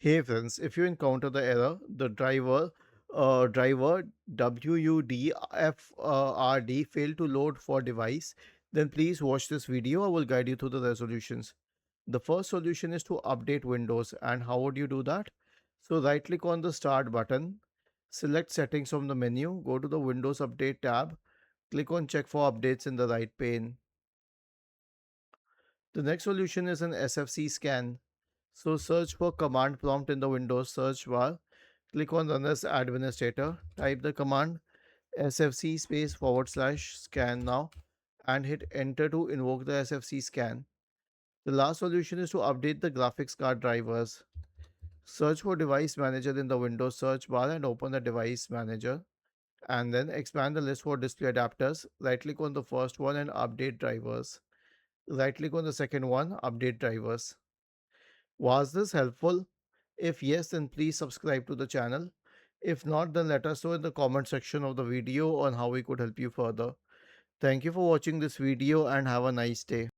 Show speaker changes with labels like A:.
A: Hey friends, if you encounter the error, the driver WUDFRD failed to load for device, then please watch this video. I will guide you through the resolutions. The first solution is to update Windows. And how would you do that? So right click on the start button, select settings from the menu, go to the Windows Update tab, click on check for updates in the right pane. The next solution is an SFC scan. So search for command prompt in the Windows search bar. Click on Run as Administrator. Type the command sfc space / scan now and hit enter to invoke the SFC scan. The last solution is to update the graphics card drivers. Search for device manager in the Windows search bar and open the device manager. And then expand the list for display adapters. Right click on the first one and update drivers. Right click on the second one, update drivers. Was this helpful? If yes, then please subscribe to the channel. If not, then let us know in the comment section of the video on how we could help you further. Thank you for watching this video and have a nice day.